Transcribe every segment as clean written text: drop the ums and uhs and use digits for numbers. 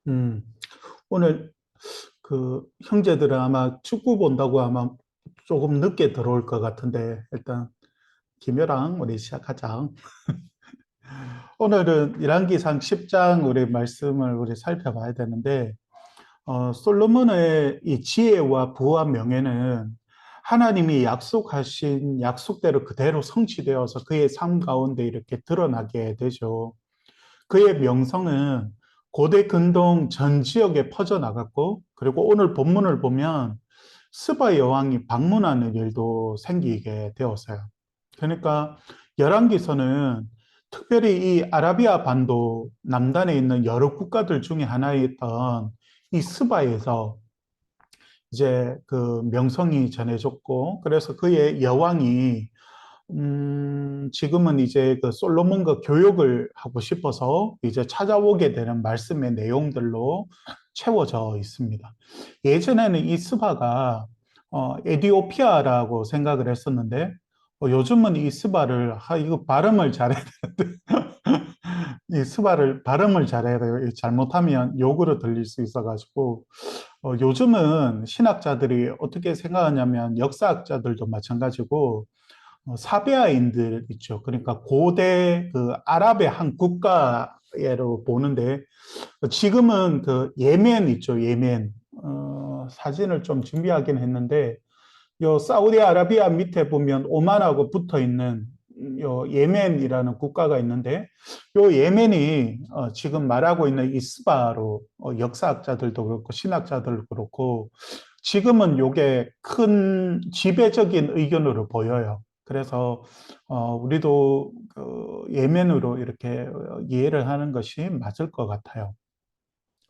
음, 오늘 형제들은 아마 축구 본다고 아마 조금 늦게 들어올 것 같은데 일단 김효랑 우리 시작하자. 오늘은 열왕기상 10장 우리 말씀을 우리 살펴봐야 되는데 솔로몬의 이 지혜와 부와 명예는 하나님이 약속하신 약속대로 그대로 성취되어서 그의 삶 가운데 이렇게 드러나게 되죠. 그의 명성은 고대 근동 전 지역에 퍼져나갔고, 그리고 오늘 본문을 보면 스바 여왕이 방문하는 일도 생기게 되었어요. 그러니까 열왕기서는 특별히 이 아라비아 반도 남단에 있는 여러 국가들 중에 하나였던 이 스바에서 이제 그 명성이 전해졌고, 그래서 그의 여왕이 지금은 이제 그 솔로몬과 교육을 하고 싶어서 이제 찾아오게 되는 말씀의 내용들로 채워져 있습니다. 예전에는 이 스바가 에디오피아라고 생각을 했었는데 요즘은 이 스바를 이거 발음을 잘해야 되는데 이 스바를 발음을 잘해야 돼요. 잘못하면 욕으로 들릴 수 있어가지고 요즘은 신학자들이 어떻게 생각하냐면 역사학자들도 마찬가지고 사베아인들 있죠. 그러니까 고대 그 아랍의 한 국가로 보는데 지금은 그 예멘 있죠. 예멘 사진을 좀 준비하긴 했는데 요 사우디아라비아 밑에 보면 오만하고 붙어 있는 요 예멘이라는 국가가 있는데 요 예멘이 지금 말하고 있는 이스바로 역사학자들도 그렇고 신학자들도 그렇고 지금은 요게 큰 지배적인 의견으로 보여요. 그래서 우리도 그 예멘으로 이렇게 이해를 하는 것이 맞을 것 같아요.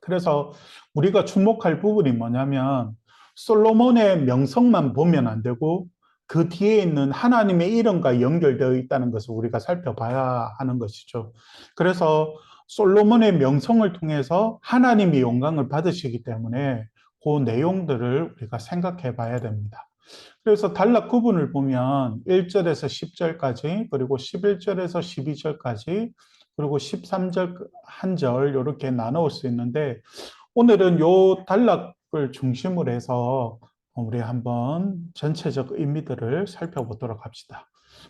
그래서 우리가 주목할 부분이 뭐냐면 솔로몬의 명성만 보면 안 되고 그 뒤에 있는 하나님의 이름과 연결되어 있다는 것을 우리가 살펴봐야 하는 것이죠. 그래서 솔로몬의 명성을 통해서 하나님이 영광을 받으시기 때문에 그 내용들을 우리가 생각해 봐야 됩니다. 그래서 단락 구분을 보면 1절에서 10절까지, 그리고 11절에서 12절까지, 그리고 13절 한 절 이렇게 나누을 수 있는데 오늘은 요 단락을 중심으로 해서 우리 한번 전체적 의미들을 살펴보도록 합시다.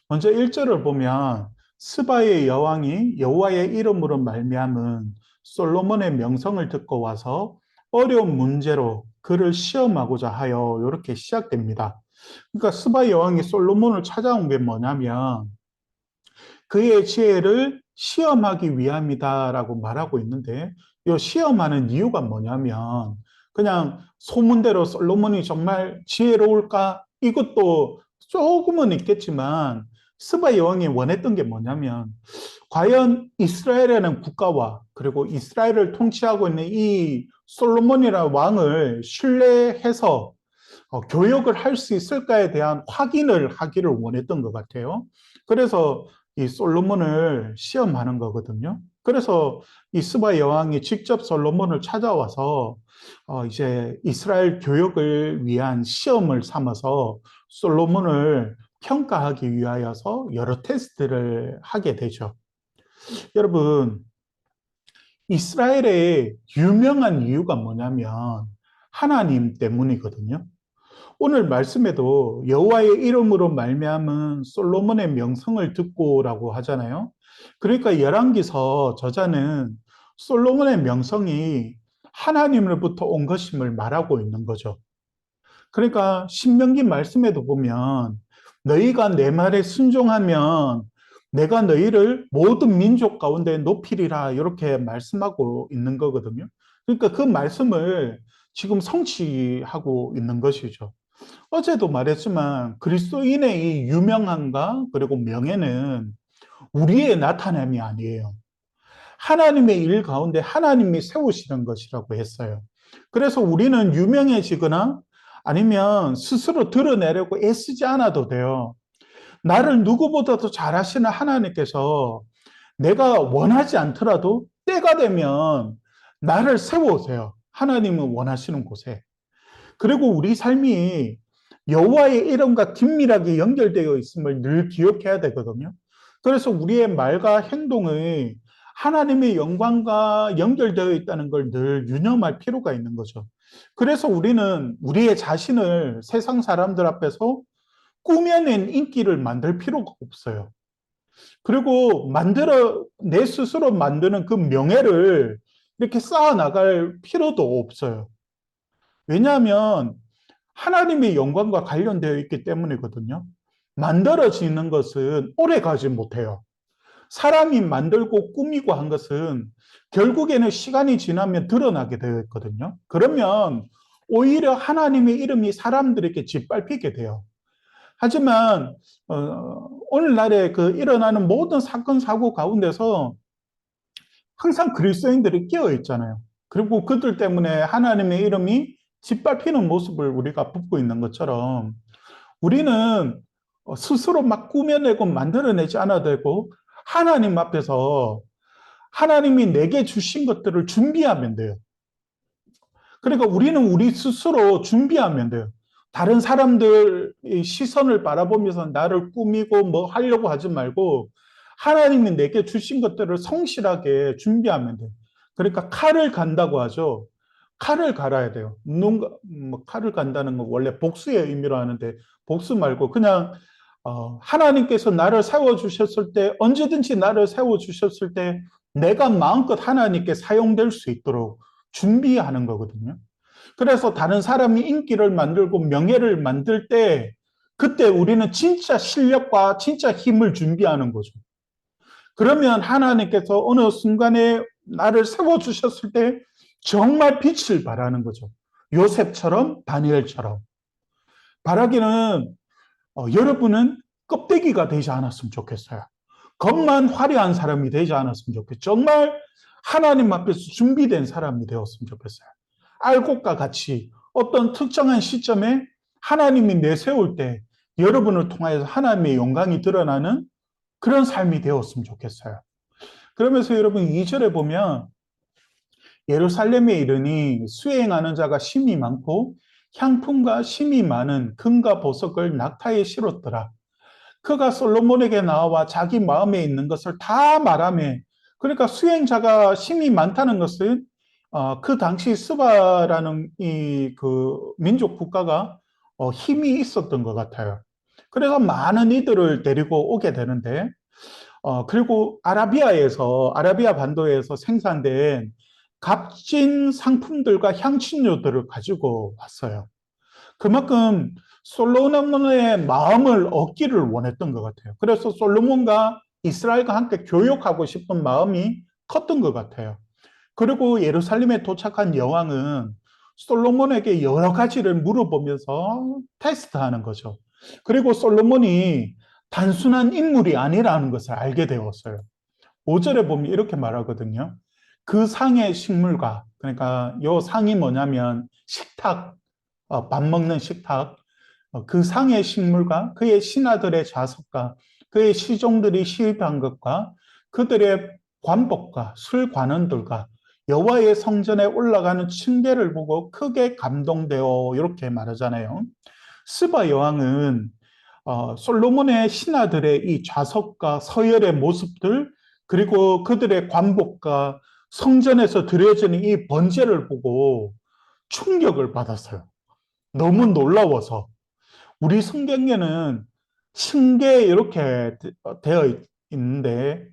먼저 1절을 보면 스바의 여왕이 여호와의 이름으로 말미암은 솔로몬의 명성을 듣고 와서 어려운 문제로 그를 시험하고자 하여 이렇게 시작됩니다. 그러니까 스바 여왕이 솔로몬을 찾아온 게 뭐냐면 그의 지혜를 시험하기 위함이다라고 말하고 있는데 이 시험하는 이유가 뭐냐면 그냥 소문대로 솔로몬이 정말 지혜로울까? 이것도 조금은 있겠지만 스바 여왕이 원했던 게 뭐냐면 과연 이스라엘이라는 국가와 그리고 이스라엘을 통치하고 있는 이 솔로몬이라는 왕을 신뢰해서 교역을 할 수 있을까에 대한 확인을 하기를 원했던 것 같아요. 그래서 이 솔로몬을 시험하는 거거든요. 그래서 이 스바 여왕이 직접 솔로몬을 찾아와서 이제 이스라엘 교역을 위한 시험을 삼아서 솔로몬을 평가하기 위하여서 여러 테스트를 하게 되죠. 여러분, 이스라엘의 유명한 이유가 뭐냐면 하나님 때문이거든요. 오늘 말씀에도 여호와의 이름으로 말미암은 솔로몬의 명성을 듣고라고 하잖아요. 그러니까 열왕기서 저자는 솔로몬의 명성이 하나님으로부터 온 것임을 말하고 있는 거죠. 그러니까 신명기 말씀에도 보면 너희가 내 말에 순종하면 내가 너희를 모든 민족 가운데 높이리라 이렇게 말씀하고 있는 거거든요. 그러니까 그 말씀을 지금 성취하고 있는 것이죠. 어제도 말했지만 그리스도인의 이 유명함과 그리고 명예는 우리의 나타남이 아니에요. 하나님의 일 가운데 하나님이 세우시는 것이라고 했어요. 그래서 우리는 유명해지거나 아니면 스스로 드러내려고 애쓰지 않아도 돼요. 나를 누구보다도 잘하시는 하나님께서 내가 원하지 않더라도 때가 되면 나를 세우세요. 하나님은 원하시는 곳에. 그리고 우리 삶이 여호와의 이름과 긴밀하게 연결되어 있음을 늘 기억해야 되거든요. 그래서 우리의 말과 행동의 하나님의 영광과 연결되어 있다는 걸 늘 유념할 필요가 있는 거죠. 그래서 우리는 우리의 자신을 세상 사람들 앞에서 꾸며낸 인기를 만들 필요가 없어요. 그리고 내 스스로 만드는 그 명예를 이렇게 쌓아 나갈 필요도 없어요. 왜냐하면 하나님의 영광과 관련되어 있기 때문이거든요. 만들어지는 것은 오래 가지 못해요. 사람이 만들고 꾸미고 한 것은 결국에는 시간이 지나면 드러나게 되어 있거든요. 그러면 오히려 하나님의 이름이 사람들에게 짓밟히게 돼요. 하지만 오늘날에 그 일어나는 모든 사건 사고 가운데서 항상 그리스도인들이 끼어 있잖아요. 그리고 그들 때문에 하나님의 이름이 짓밟히는 모습을 우리가 보고 있는 것처럼 우리는 스스로 막 꾸며내고 만들어내지 않아도 되고 하나님 앞에서 하나님이 내게 주신 것들을 준비하면 돼요. 그러니까 우리는 우리 스스로 준비하면 돼요. 다른 사람들의 시선을 바라보면서 나를 꾸미고 뭐 하려고 하지 말고 하나님이 내게 주신 것들을 성실하게 준비하면 돼요. 그러니까 칼을 간다고 하죠. 칼을 갈아야 돼요. 누군가 뭐 칼을 간다는 건 원래 복수의 의미로 하는데 복수 말고 그냥 하나님께서 나를 세워주셨을 때 언제든지 나를 세워주셨을 때 내가 마음껏 하나님께 사용될 수 있도록 준비하는 거거든요. 그래서 다른 사람이 인기를 만들고 명예를 만들 때 그때 우리는 진짜 실력과 진짜 힘을 준비하는 거죠. 그러면 하나님께서 어느 순간에 나를 세워주셨을 때 정말 빛을 발하는 거죠. 요셉처럼 다니엘처럼. 바라기는 여러분은 껍데기가 되지 않았으면 좋겠어요. 겉만 화려한 사람이 되지 않았으면 좋겠어요. 정말 하나님 앞에서 준비된 사람이 되었으면 좋겠어요. 알곡과 같이 어떤 특정한 시점에 하나님이 내세울 때 여러분을 통하여서 하나님의 영광이 드러나는 그런 삶이 되었으면 좋겠어요. 그러면서 여러분 2절에 보면 예루살렘에 이르니 수행하는 자가 심이 많고 향품과 심이 많은 금과 보석을 낙타에 실었더라. 그가 솔로몬에게 나와 자기 마음에 있는 것을 다 말하며 그러니까 수행자가 심이 많다는 것은 그 당시 스바라는 이 그 민족 국가가 힘이 있었던 것 같아요. 그래서 많은 이들을 데리고 오게 되는데 그리고 아라비아 반도에서 생산된 값진 상품들과 향신료들을 가지고 왔어요. 그만큼 솔로몬의 마음을 얻기를 원했던 것 같아요. 그래서 솔로몬과 이스라엘과 함께 교역하고 싶은 마음이 컸던 것 같아요. 그리고 예루살렘에 도착한 여왕은 솔로몬에게 여러 가지를 물어보면서 테스트하는 거죠. 그리고 솔로몬이 단순한 인물이 아니라는 것을 알게 되었어요. 5절에 보면 이렇게 말하거든요. 그 상의 식물과, 그러니까 요 상이 뭐냐면 식탁, 밥 먹는 식탁, 그 상의 식물과 그의 신하들의 좌석과 그의 시종들이 시입한 것과 그들의 관복과 술 관원들과 여호와의 성전에 올라가는 층계를 보고 크게 감동되어 이렇게 말하잖아요. 스바 여왕은 솔로몬의 신하들의 이 좌석과 서열의 모습들 그리고 그들의 관복과 성전에서 드려지는 이 번제를 보고 충격을 받았어요. 너무 놀라워서. 우리 성경에는 층계 이렇게 되어 있는데,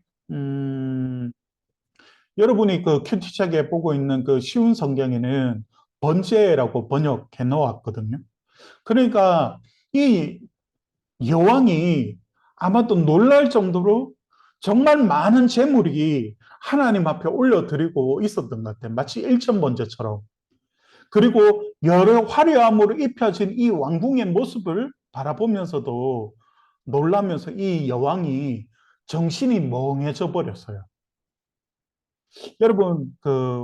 여러분이 그 큐티책에 보고 있는 그 쉬운 성경에는 번제라고 번역해 놓았거든요. 그러니까 이 여왕이 아마도 놀랄 정도로 정말 많은 재물이 하나님 앞에 올려드리고 있었던 것 같아요. 마치 일천번제처럼. 그리고 여러 화려함으로 입혀진 이 왕궁의 모습을 바라보면서도 놀라면서 이 여왕이 정신이 멍해져 버렸어요. 여러분,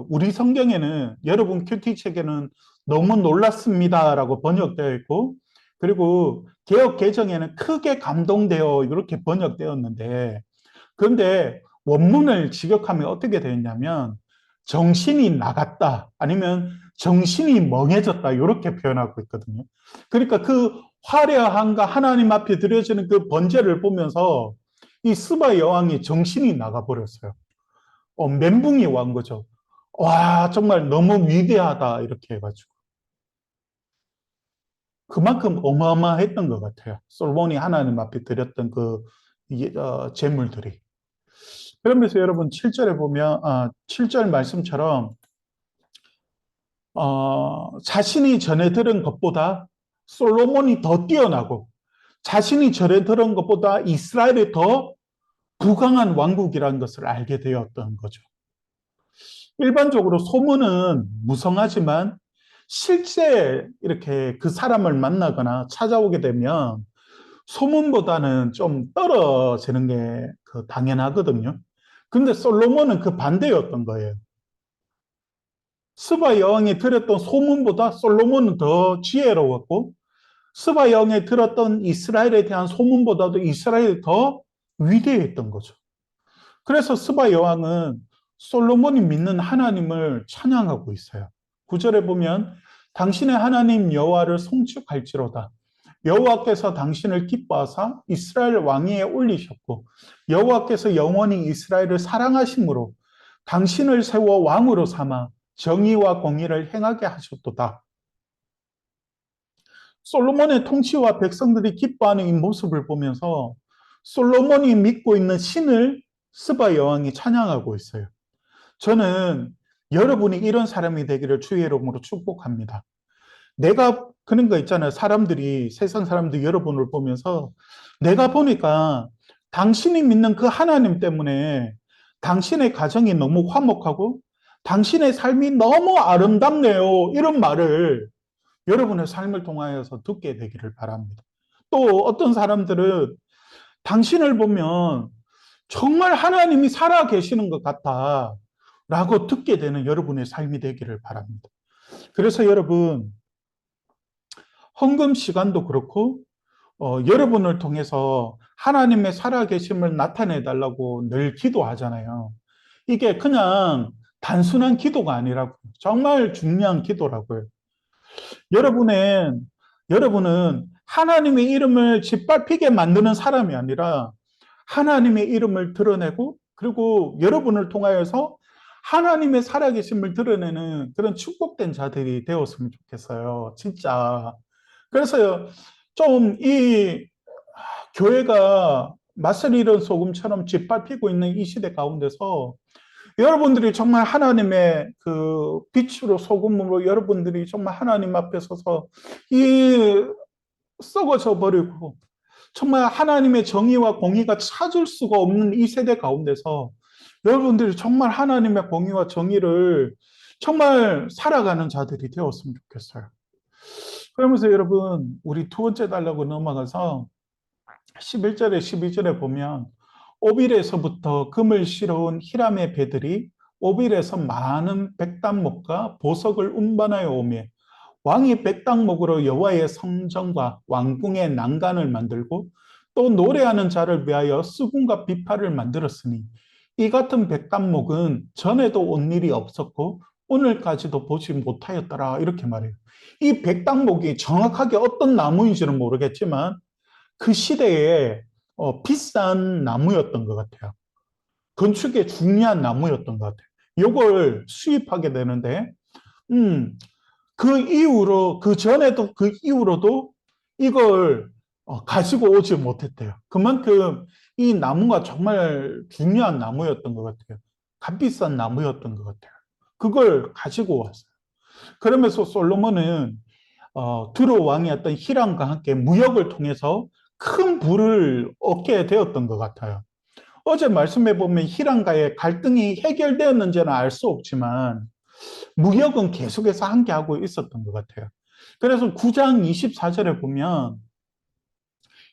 우리 성경에는, 여러분 큐티 책에는 너무 놀랐습니다라고 번역되어 있고, 그리고 개역 개정에는 크게 감동되어 이렇게 번역되었는데, 그런데 원문을 직역하면 어떻게 되었냐면, 정신이 나갔다, 아니면 정신이 멍해졌다, 이렇게 표현하고 있거든요. 그러니까 그 화려함과 하나님 앞에 드려지는 그 번제를 보면서 이 스바 여왕이 정신이 나가버렸어요. 멘붕이 완 거죠. 와, 정말 너무 위대하다. 이렇게 해가지고. 그만큼 어마어마했던 것 같아요. 솔몬이 하나님 앞에 드렸던 그 제물들이. 그러면서 여러분 7절에 보면 7절 말씀처럼 자신이 전에 들은 것보다 솔로몬이 더 뛰어나고 자신이 전에 들은 것보다 이스라엘이 더 부강한 왕국이라는 것을 알게 되었던 거죠. 일반적으로 소문은 무성하지만 실제 이렇게 그 사람을 만나거나 찾아오게 되면 소문보다는 좀 떨어지는 게 당연하거든요. 근데 솔로몬은 그 반대였던 거예요. 스바 여왕이 들었던 소문보다 솔로몬은 더 지혜로웠고 스바 여왕이 들었던 이스라엘에 대한 소문보다도 이스라엘이 더 위대했던 거죠. 그래서 스바 여왕은 솔로몬이 믿는 하나님을 찬양하고 있어요. 9절에 보면 당신의 하나님 여호와를 송축할지로다. 여호와께서 당신을 기뻐하사 이스라엘 왕위에 올리셨고 여호와께서 영원히 이스라엘을 사랑하심으로 당신을 세워 왕으로 삼아 정의와 공의를 행하게 하셨도다. 솔로몬의 통치와 백성들이 기뻐하는 이 모습을 보면서 솔로몬이 믿고 있는 신을 스바 여왕이 찬양하고 있어요. 저는 여러분이 이런 사람이 되기를 주의 이름으로 축복합니다. 내가 그런 거 있잖아요. 사람들이 세상 사람들 여러분을 보면서 내가 보니까 당신이 믿는 그 하나님 때문에 당신의 가정이 너무 화목하고 당신의 삶이 너무 아름답네요. 이런 말을 여러분의 삶을 통하여서 듣게 되기를 바랍니다. 또 어떤 사람들은 당신을 보면 정말 하나님이 살아 계시는 것 같아 라고 듣게 되는 여러분의 삶이 되기를 바랍니다. 그래서 여러분 헌금 시간도 그렇고 여러분을 통해서 하나님의 살아계심을 나타내 달라고 늘 기도하잖아요. 이게 그냥 단순한 기도가 아니라고 정말 중요한 기도라고요. 여러분은 하나님의 이름을 짓밟히게 만드는 사람이 아니라 하나님의 이름을 드러내고 그리고 여러분을 통하여서 하나님의 살아계심을 드러내는 그런 축복된 자들이 되었으면 좋겠어요. 진짜. 그래서 좀 이 교회가 맛을 잃은 소금처럼 짓밟히고 있는 이 시대 가운데서 여러분들이 정말 하나님의 그 빛으로 소금으로 여러분들이 정말 하나님 앞에 서서 이 썩어져 버리고 정말 하나님의 정의와 공의가 찾을 수가 없는 이 세대 가운데서 여러분들이 정말 하나님의 공의와 정의를 정말 살아가는 자들이 되었으면 좋겠어요. 그러면서 여러분 우리 두 번째 단락으로 넘어가서 11절에 12절에 보면 오빌에서부터 금을 실어온 히람의 배들이 오빌에서 많은 백단목과 보석을 운반하여 오며 왕이 백단목으로 여호와의 성전과 왕궁의 난간을 만들고 또 노래하는 자를 위하여 수금과 비파를 만들었으니 이 같은 백단목은 전에도 온 일이 없었고 오늘까지도 보지 못하였더라 이렇게 말해요. 이 백단목이 정확하게 어떤 나무인지는 모르겠지만 그 시대에 비싼 나무였던 것 같아요. 건축에 중요한 나무였던 것 같아요. 이걸 수입하게 되는데, 그 이후로, 그 전에도 그 이후로도 이걸 가지고 오지 못했대요. 그만큼 이 나무가 정말 중요한 나무였던 것 같아요. 값비싼 나무였던 것 같아요. 그걸 가지고 왔어요. 그러면서 솔로몬은 두로 왕이었던 히람과 함께 무역을 통해서 큰 부를 얻게 되었던 것 같아요. 어제 말씀해 보면 히람과의 갈등이 해결되었는지는 알 수 없지만 무역은 계속해서 함께하고 있었던 것 같아요. 그래서 9장 24절에 보면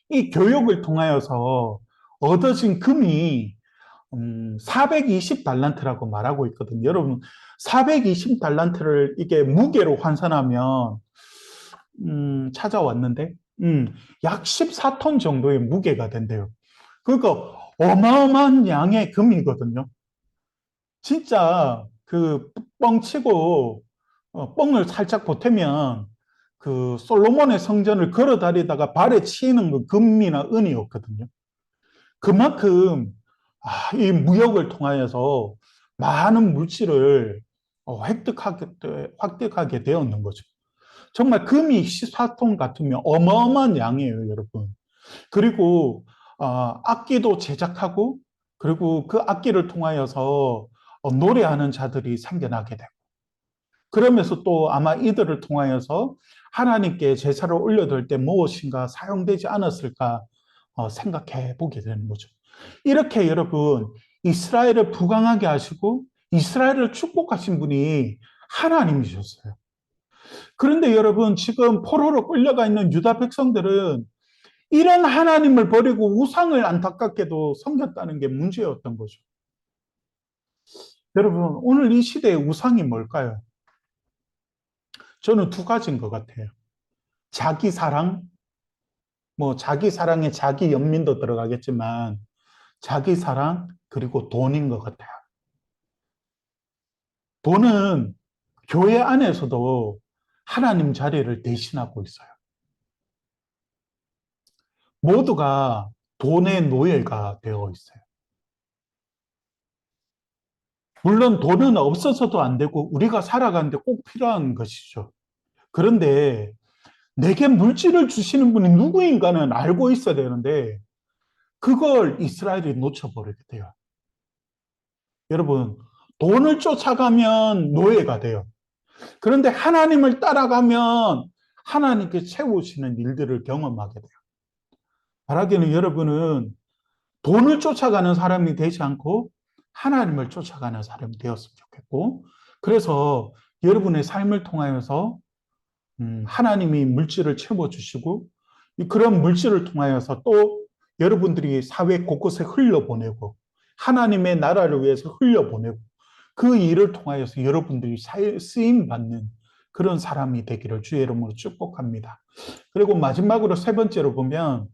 이 교역을 통하여서 얻어진 금이 420달란트라고 말하고 있거든요. 여러분 420달란트를 이게 무게로 환산하면 찾아왔는데 약 14톤 정도의 무게가 된대요. 그러니까 어마어마한 양의 금이거든요. 진짜 그 뻥치고 뻥을 살짝 보태면 그 솔로몬의 성전을 걸어 다니다가 발에 치이는 그 금이나 은이었거든요. 그만큼 이 무역을 통하여서 많은 물질을 획득하게 되었는 거죠. 정말 금이 14톤 같으면 어마어마한 양이에요, 여러분. 그리고 악기도 제작하고, 그리고 그 악기를 통하여서 노래하는 자들이 생겨나게 되고, 그러면서 또 아마 이들을 통하여서 하나님께 제사를 올려드릴 때 무엇인가 사용되지 않았을까 생각해 보게 되는 거죠. 이렇게 여러분, 이스라엘을 부강하게 하시고 이스라엘을 축복하신 분이 하나님이셨어요. 그런데 여러분, 지금 포로로 끌려가 있는 유다 백성들은 이런 하나님을 버리고 우상을 안타깝게도 섬겼다는 게 문제였던 거죠. 여러분, 오늘 이 시대의 우상이 뭘까요? 저는 두 가지인 것 같아요. 자기 사랑, 뭐 자기 사랑에 자기 연민도 들어가겠지만 자기 사랑 그리고 돈인 것 같아요. 돈은 교회 안에서도 하나님 자리를 대신하고 있어요. 모두가 돈의 노예가 되어 있어요. 물론 돈은 없어서도 안 되고 우리가 살아가는데 꼭 필요한 것이죠. 그런데 내게 물질을 주시는 분이 누구인가는 알고 있어야 되는데 그걸 이스라엘이 놓쳐버리게 돼요. 여러분, 돈을 쫓아가면 노예가 돼요. 그런데 하나님을 따라가면 하나님께 채우시는 일들을 경험하게 돼요. 바라기는 여러분은 돈을 쫓아가는 사람이 되지 않고 하나님을 쫓아가는 사람이 되었으면 좋겠고, 그래서 여러분의 삶을 통하여서 하나님이 물질을 채워주시고, 그런 물질을 통하여서 또 여러분들이 사회 곳곳에 흘려보내고, 하나님의 나라를 위해서 흘려보내고, 그 일을 통하여서 여러분들이 쓰임 받는 그런 사람이 되기를 주의 이름으로 축복합니다. 그리고 마지막으로 세 번째로 보면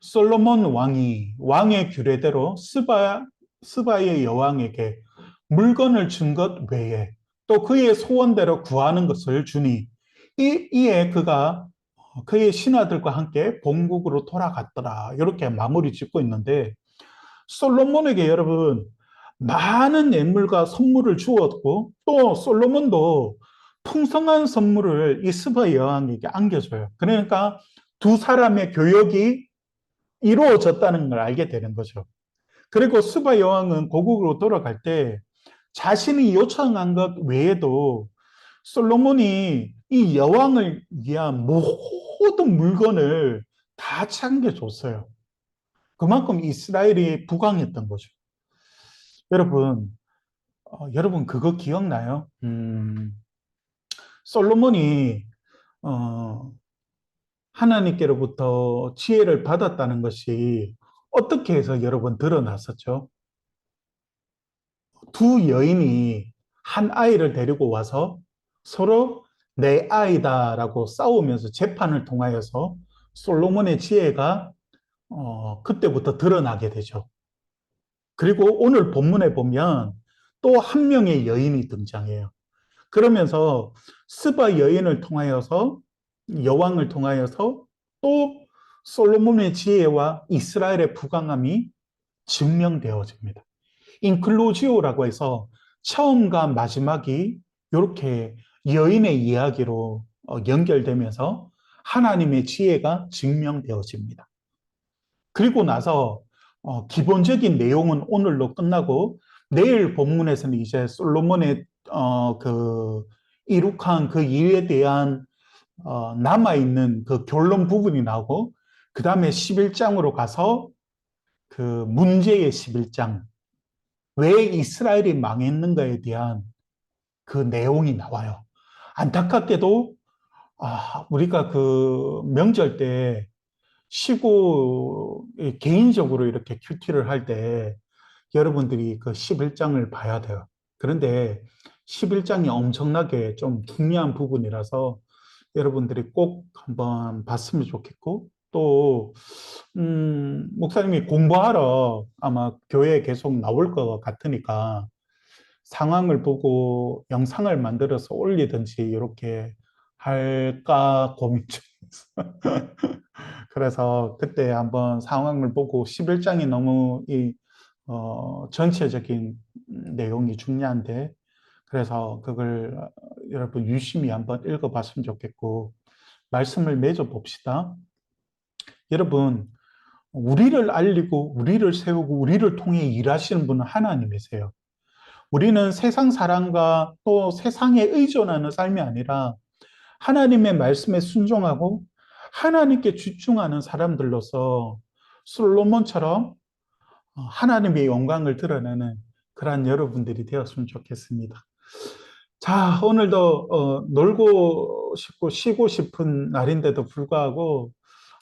솔로몬 왕이 왕의 규례대로 스바의 여왕에게 물건을 준 것 외에 또 그의 소원대로 구하는 것을 주니 이에 그가 그의 신하들과 함께 본국으로 돌아갔더라. 이렇게 마무리 짓고 있는데 솔로몬에게 여러분 많은 예물과 선물을 주었고 또 솔로몬도 풍성한 선물을 이 스바 여왕에게 안겨줘요. 그러니까 두 사람의 교역이 이루어졌다는 걸 알게 되는 거죠. 그리고 스바 여왕은 고국으로 돌아갈 때 자신이 요청한 것 외에도 솔로몬이 이 여왕을 위한 모든 물건을 다 챙겨줬어요. 그만큼 이스라엘이 부강했던 거죠. 여러분, 여러분 그거 기억나요? 솔로몬이 어, 하나님께로부터 지혜를 받았다는 것이 어떻게 해서 여러분 드러났었죠? 두 여인이 한 아이를 데리고 와서 서로 내 아이다라고 싸우면서 재판을 통하여서 솔로몬의 지혜가 그때부터 드러나게 되죠. 그리고 오늘 본문에 보면 또 한 명의 여인이 등장해요. 그러면서 스바 여인을 통하여서 여왕을 통하여서 또 솔로몬의 지혜와 이스라엘의 부강함이 증명되어집니다. 인클루지오라고 해서 처음과 마지막이 이렇게 여인의 이야기로 연결되면서 하나님의 지혜가 증명되어집니다. 그리고 나서 기본적인 내용은 오늘로 끝나고 내일 본문에서는 이제 솔로몬의 그 이룩한 그 일에 대한 남아있는 그 결론 부분이 나오고 그 다음에 11장으로 가서 그 문제의 11장 왜 이스라엘이 망했는가에 대한 그 내용이 나와요. 안타깝게도 우리가 그 명절 때 쉬고 개인적으로 이렇게 큐티를 할 때 여러분들이 그 11장을 봐야 돼요. 그런데 11장이 엄청나게 좀 중요한 부분이라서 여러분들이 꼭 한번 봤으면 좋겠고 또 목사님이 공부하러 아마 교회에 계속 나올 것 같으니까 상황을 보고 영상을 만들어서 올리든지 이렇게 할까 고민 중이었어요. 그래서 그때 한번 상황을 보고 11장이 너무 전체적인 내용이 중요한데, 그래서 그걸 여러분 유심히 한번 읽어봤으면 좋겠고, 말씀을 맺어 봅시다. 여러분, 우리를 알리고, 우리를 세우고, 우리를 통해 일하시는 분은 하나님이세요. 우리는 세상 사람과 또 세상에 의존하는 삶이 아니라 하나님의 말씀에 순종하고 하나님께 집중하는 사람들로서 솔로몬처럼 하나님의 영광을 드러내는 그러한 여러분들이 되었으면 좋겠습니다. 자, 오늘도 놀고 싶고 쉬고 싶은 날인데도 불구하고